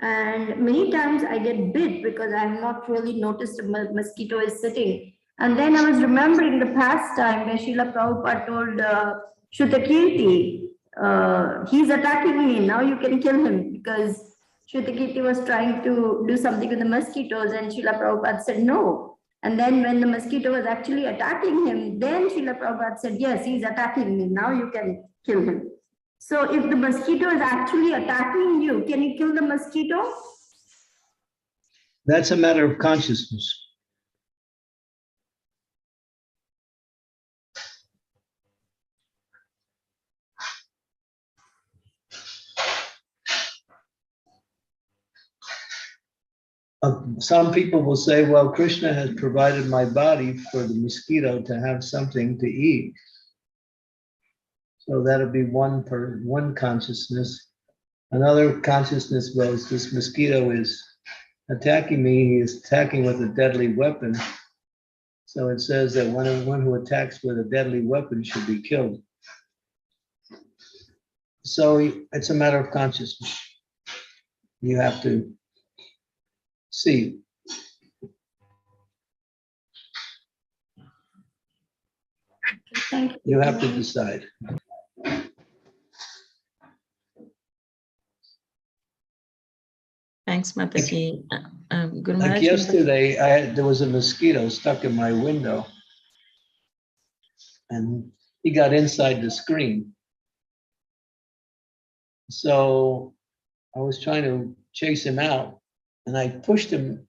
And many times I get bit because I have not really noticed a mosquito is sitting. And then I was remembering the past time where Srila Prabhupada told Shrutakirti, he's attacking me, now you can kill him, because Shrutakirti was trying to do something with the mosquitoes and Srila Prabhupada said no. And then when the mosquito was actually attacking him, then Srila Prabhupada said, yes, he's attacking me, now you can kill him. So if the mosquito is actually attacking you, can you kill the mosquito? That's a matter of consciousness. Some people will say, well, Krishna has provided my body for the mosquito to have something to eat. So that'll be one consciousness. Another consciousness goes, this mosquito is attacking me. He is attacking with a deadly weapon. So it says that one who attacks with a deadly weapon should be killed. So it's a matter of consciousness. You have to see. Thank you. You have to decide. Thanks, Mataji. Guru Like Maharaj, yesterday, there was a mosquito stuck in my window, and he got inside the screen. So I was trying to chase him out, and I pushed him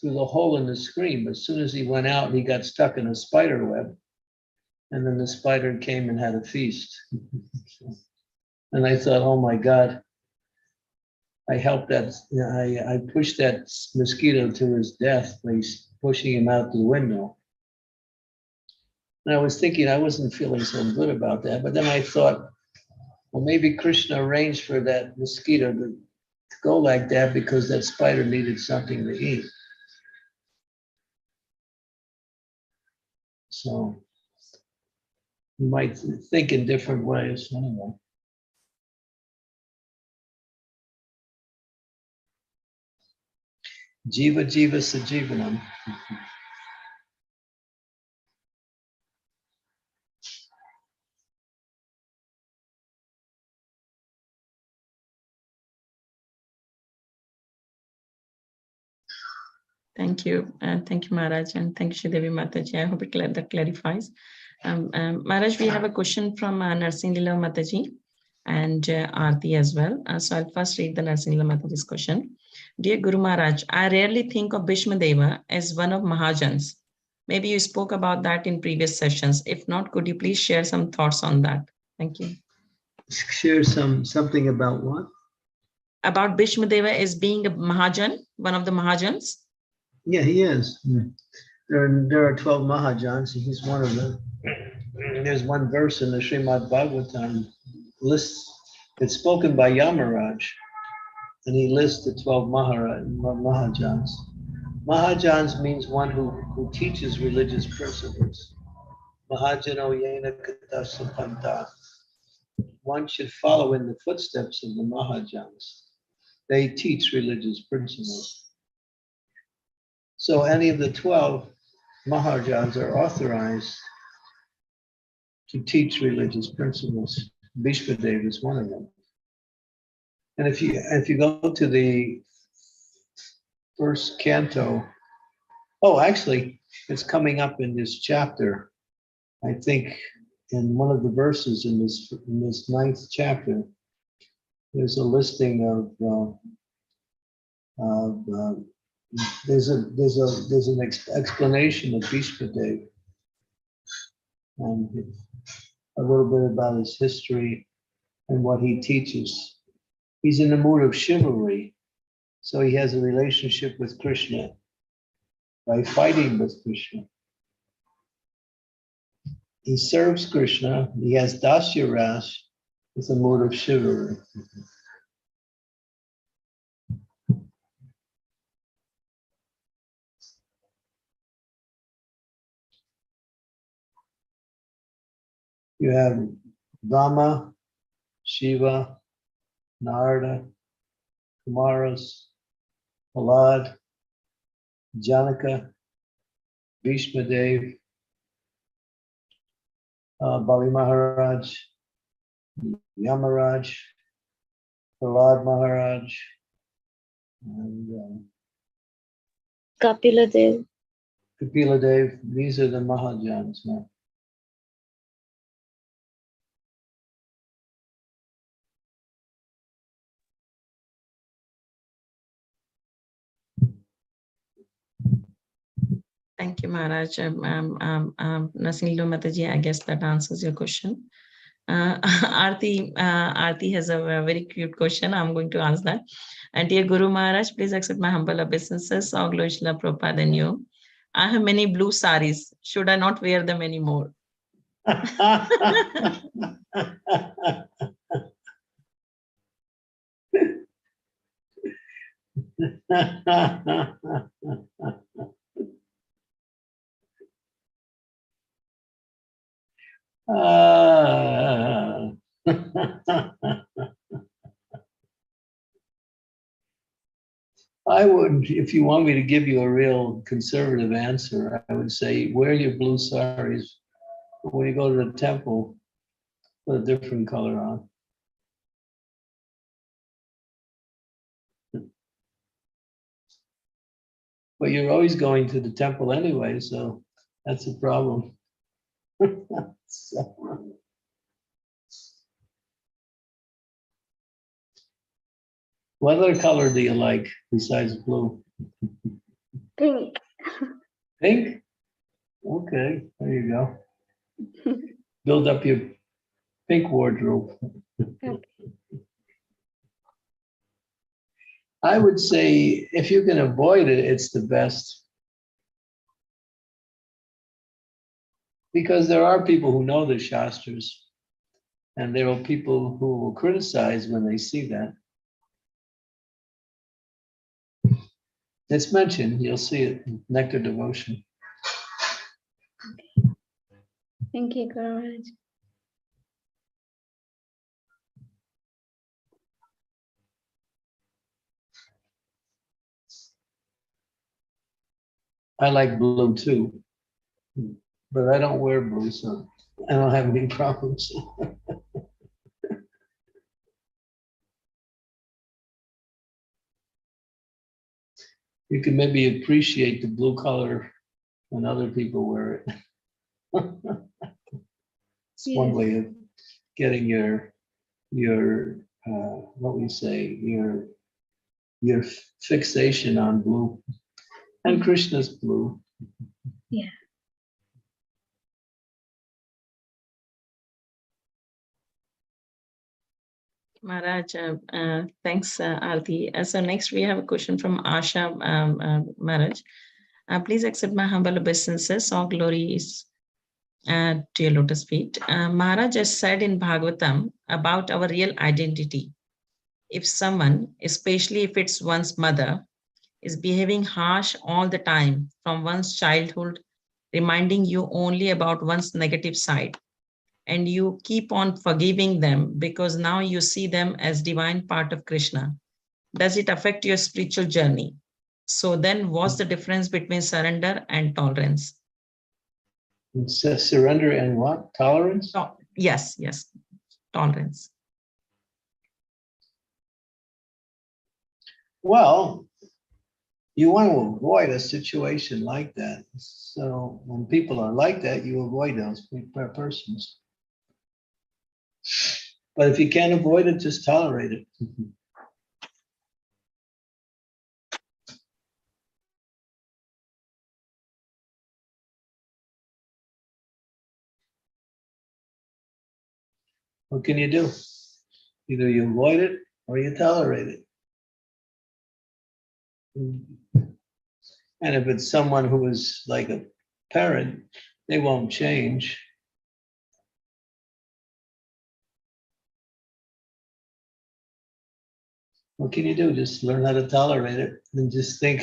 through the hole in the screen. But as soon as he went out, he got stuck in a spider web, and then the spider came and had a feast. And I thought, oh my God, I helped that. I pushed that mosquito to his death by pushing him out the window. And I was thinking I wasn't feeling so good about that. But then I thought, well, maybe Krishna arranged for that mosquito to go like that because that spider needed something to eat. So you might think in different ways anyway. Jiva Jiva Sajivanam. thank you. Thank you, Maharaj, and thank you, Shridevi Mataji. I hope that clarifies. Maharaj, we have a question from Narsingh Lila Mataji and Aarti as well. So I'll first read the Narsingh Lila Mataji's question. Dear Guru Maharaj, I rarely think of Bhishma Deva as one of Mahajans. Maybe you spoke about that in previous sessions. If not, could you please share some thoughts on that? Thank you. Share something about what? About Bhishma Deva as being a Mahajan, one of the Mahajans. Yeah, he is. There are 12 Mahajans. He's one of them. There's one verse in the Srimad Bhagavatam lists, it's spoken by Yamaraj, and he lists the 12 Mahajans. Mahajans means one who teaches religious principles. Mahajano yena kata sapanta. One should follow in the footsteps of the Mahajans. They teach religious principles. So any of the 12 Mahajans are authorized to teach religious principles. Bhishma Deva is one of them. And if you go to the first canto, oh, actually, it's coming up in this chapter. I think in one of the verses in this 9th chapter, there's a listing there's an explanation of Bhishma Deva and a little bit about his history and what he teaches. He's in the mood of chivalry, so he has a relationship with Krishna by fighting with Krishna. He serves Krishna. He has Dasya Ras with a mood of chivalry. You have Rama, Shiva, Narada, Kumaras, Prahlad, Janaka, Bhishma Dev, Bali Maharaj, Yamaraj, Prahlad Maharaj, and Kapila Dev. Kapila Dev. These are the Mahajans now. Thank you, Maharaj. Narsingh Mataji, I guess that answers your question. Aarti has a very cute question. I'm going to ask that. And dear Guru Maharaj, please accept my humble obeisances. All glory to Prabhupada and you. I have many blue saris. Should I not wear them anymore? I would, if you want me to give you a real conservative answer, I would say wear your blue saris. When you go to the temple, put a different color on. But you're always going to the temple anyway, so that's a problem. So, what other color do you like besides blue? Pink. Pink? Okay, there you go. Build up your pink wardrobe. Okay. I would say if you can avoid it, it's the best. Because there are people who know the Shastras, and there are people who will criticize when they see that. It's mentioned, you'll see it in Nectar Devotion. Thank you, Guru Maharaj. I like blue too, but I don't wear blue, so I don't have any problems. You can maybe appreciate the blue color when other people wear it. It's one way of getting your what we say, your fixation on blue. And Krishna's blue. Yeah. Maharaj, thanks, Aarti. So next we have a question from Asha Maharaj. Please accept my humble obeisances. All glories to your lotus feet. Maharaj has said in Bhagavatam about our real identity. If someone, especially if it's one's mother, is behaving harsh all the time from one's childhood, reminding you only about one's negative side, and you keep on forgiving them because now you see them as divine part of Krishna, does it affect your spiritual journey? So then what's the difference between surrender and tolerance? It's surrender and what? Tolerance? Yes, tolerance. Well, you want to avoid a situation like that. So when people are like that, you avoid those persons. But if you can't avoid it, just tolerate it. What can you do? Either you avoid it or you tolerate it. And if it's someone who is like a parent, they won't change. What can you do? Just learn how to tolerate it and just think,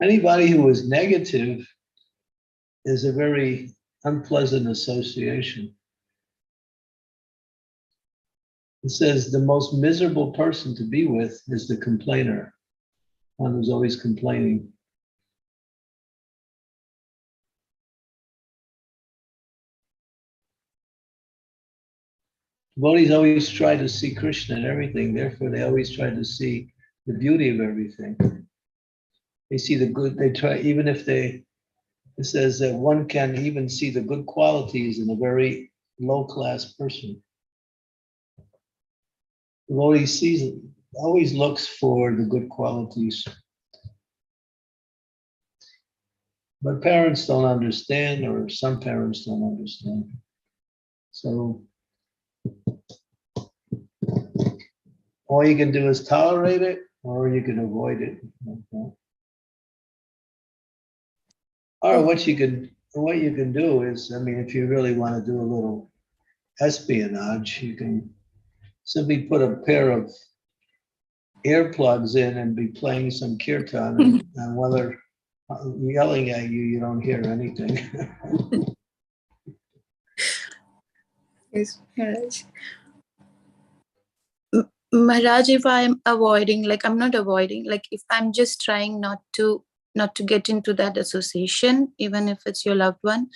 anybody who is negative is a very unpleasant association. It says the most miserable person to be with is the complainer, one who's always complaining. Devotees always try to see Krishna in everything, therefore they always try to see the beauty of everything. They see the good, they try, even if it says that one can even see the good qualities in a very low-class person. Devotee always looks for the good qualities. But parents don't understand, or some parents don't understand. So all you can do is tolerate it, or you can avoid it. Okay. Or what you can do is, if you really want to do a little espionage, you can simply put a pair of earplugs in and be playing some kirtan, and whether yelling at you, you don't hear anything. Yes, Maharaj. Maharaj, if I'm avoiding, I'm not avoiding, if I'm just trying not to get into that association, even if it's your loved one,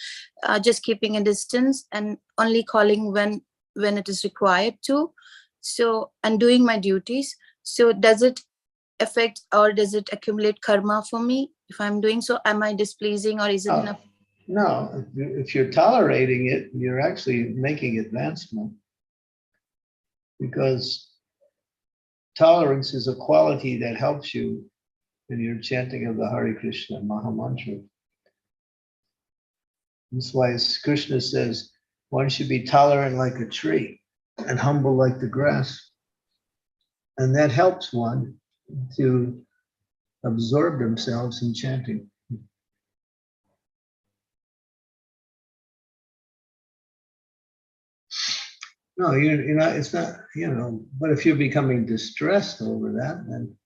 just keeping a distance and only calling when it is required to, so, and doing my duties. So does it affect or does it accumulate karma for me? If I'm doing so, am I displeasing or is it enough? No, if you're tolerating it, you're actually making advancement, because tolerance is a quality that helps you in your chanting of the Hare Krishna Maha Mantra. That's why Krishna says one should be tolerant like a tree and humble like the grass. And that helps one to absorb themselves in chanting. No, you're not, it's not, but if you're becoming distressed over that, then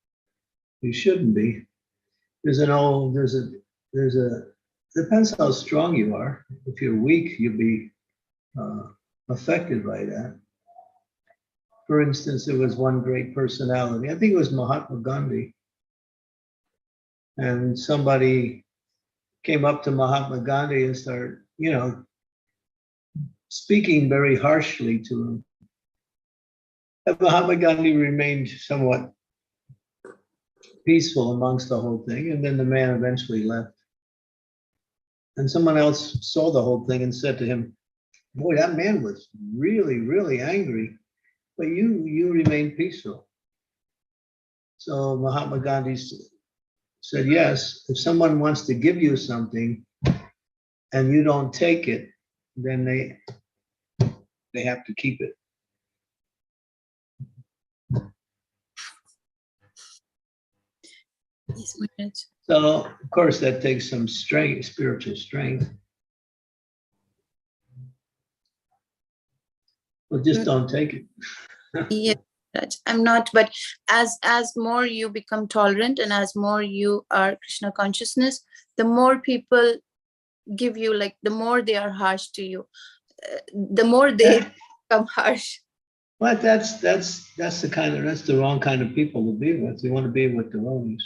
you shouldn't be. Depends how strong you are. If you're weak, you'll be affected by that. For instance, there was one great personality, I think it was Mahatma Gandhi. And somebody came up to Mahatma Gandhi and started, speaking very harshly to him. And Mahatma Gandhi remained somewhat peaceful amongst the whole thing. And then the man eventually left. And someone else saw the whole thing and said to him, boy, that man was really, really angry, but you remained peaceful. So Mahatma Gandhi said, yes, if someone wants to give you something and you don't take it, then they have to keep it. Yes, Maharaj. So, of course, that takes some strength, spiritual strength. But just don't take it. Yes, Maharaj. I'm not, but as more you become tolerant and as more you are Krishna consciousness, the more people give you, like the more they are harsh to you, the more they become harsh. But that's the wrong kind of people to be with. You want to be with devotees.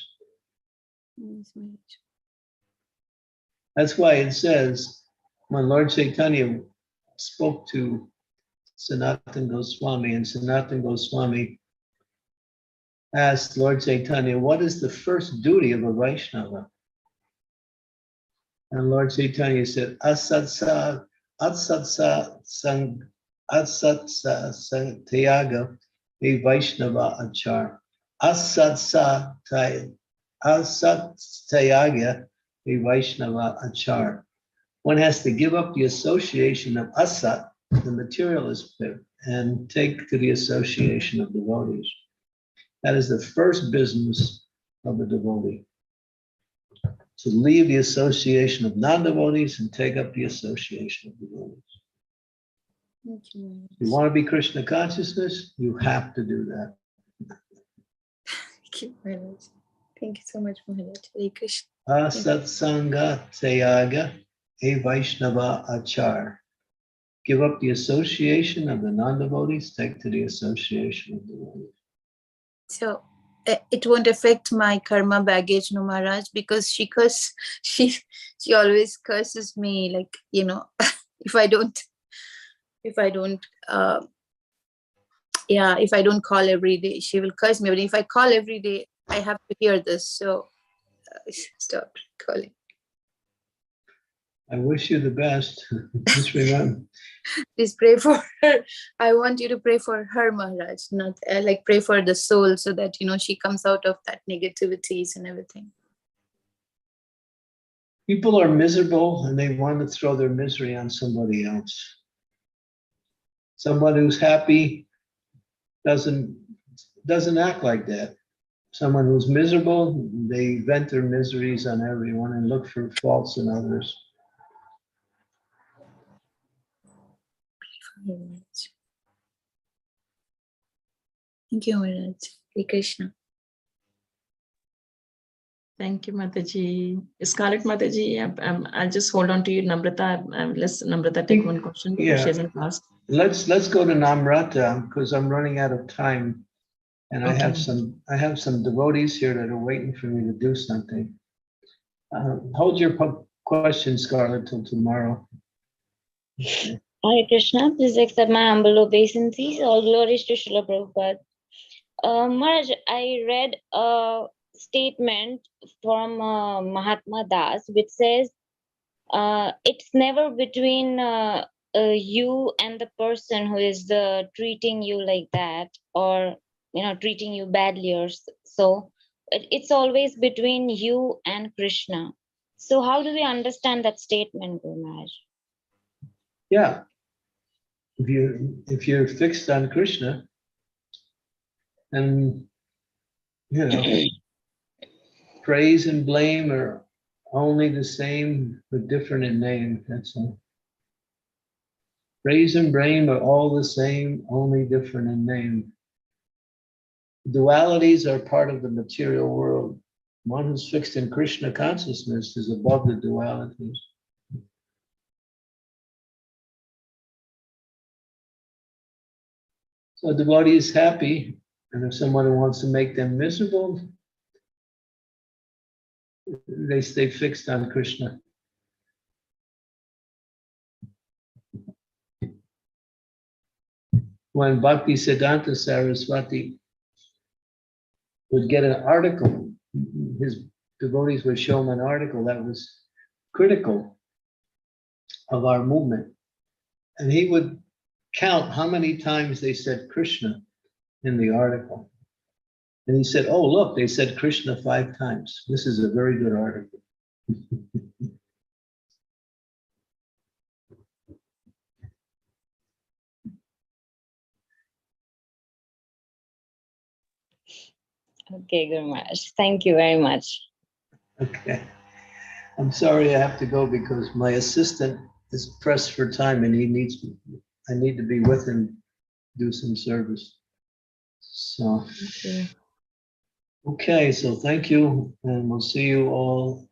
Yes, Maharaj. That's why it says when Lord Chaitanya spoke to Sanatana Goswami, and Sanatana Goswami asked Lord Chaitanya, what is the first duty of a Vaishnava? And Lord Chaitanya said, Asatsa Tyaga a Vaishnava Achar. Asatsa Tyaga a Vaishnava Achar. One has to give up the association of asat, the materialist bit, and take to the association of devotees. That is the first business of a devotee. To leave the association of non-devotees and take up the association of devotees. Thank you, Maharaj. If you want to be Krishna consciousness, you have to do that. Thank you, Maharaj. Thank you so much, Maharaj. Hare Krishna. Asatsanga Tyaga a Vaishnava Achar. Give up the association of the non-devotees, take to the association of devotees. So it won't affect my karma baggage, no, Maharaj, because she always curses me, like, if I don't call every day, she will curse me. But if I call every day, I have to hear this. So stop calling. I wish you the best. Just remember. Please pray for her. I want you to pray for her, Maharaj, not like pray for the soul so that, she comes out of that negativities and everything. People are miserable and they want to throw their misery on somebody else. Someone who's happy doesn't act like that. Someone who's miserable, they vent their miseries on everyone and look for faults in others. Thank you, Maharaj. Hare Krishna. Thank you, Mataji. Scarlett Mataji, I'll just hold on to you, Namrata. Let's Namrata take one question because she hasn't asked. Let's go to Namrata because I'm running out of time, and Okay. I have some devotees here that are waiting for me to do something. Hold your question, Scarlett, till tomorrow. Hare Krishna, please accept my humble obeisances. All glories to Srila Prabhupada. Maharaj, I read a statement from Mahatma Das, which says, it's never between you and the person who is treating you like that, or treating you badly, or so. It's always between you and Krishna. So how do we understand that statement, Guru Maharaj? Yeah. If you're fixed on Krishna, and praise and blame are only the same but different in name. That's all. Praise and blame are all the same, only different in name. Dualities are part of the material world. One who's fixed in Krishna consciousness is above the dualities. So a devotee is happy, and if someone wants to make them miserable, they stay fixed on Krishna. When Bhakti Siddhanta Saraswati would get an article, his devotees would show him an article that was critical of our movement. And he would count how many times they said Krishna in the article. And he said, oh, look, they said Krishna 5 times. This is a very good article. Okay, Guru Maharaj. Thank you very much. Okay. I'm sorry I have to go because my assistant is pressed for time and I need to be with him, do some service. So, okay, so thank you, and we'll see you all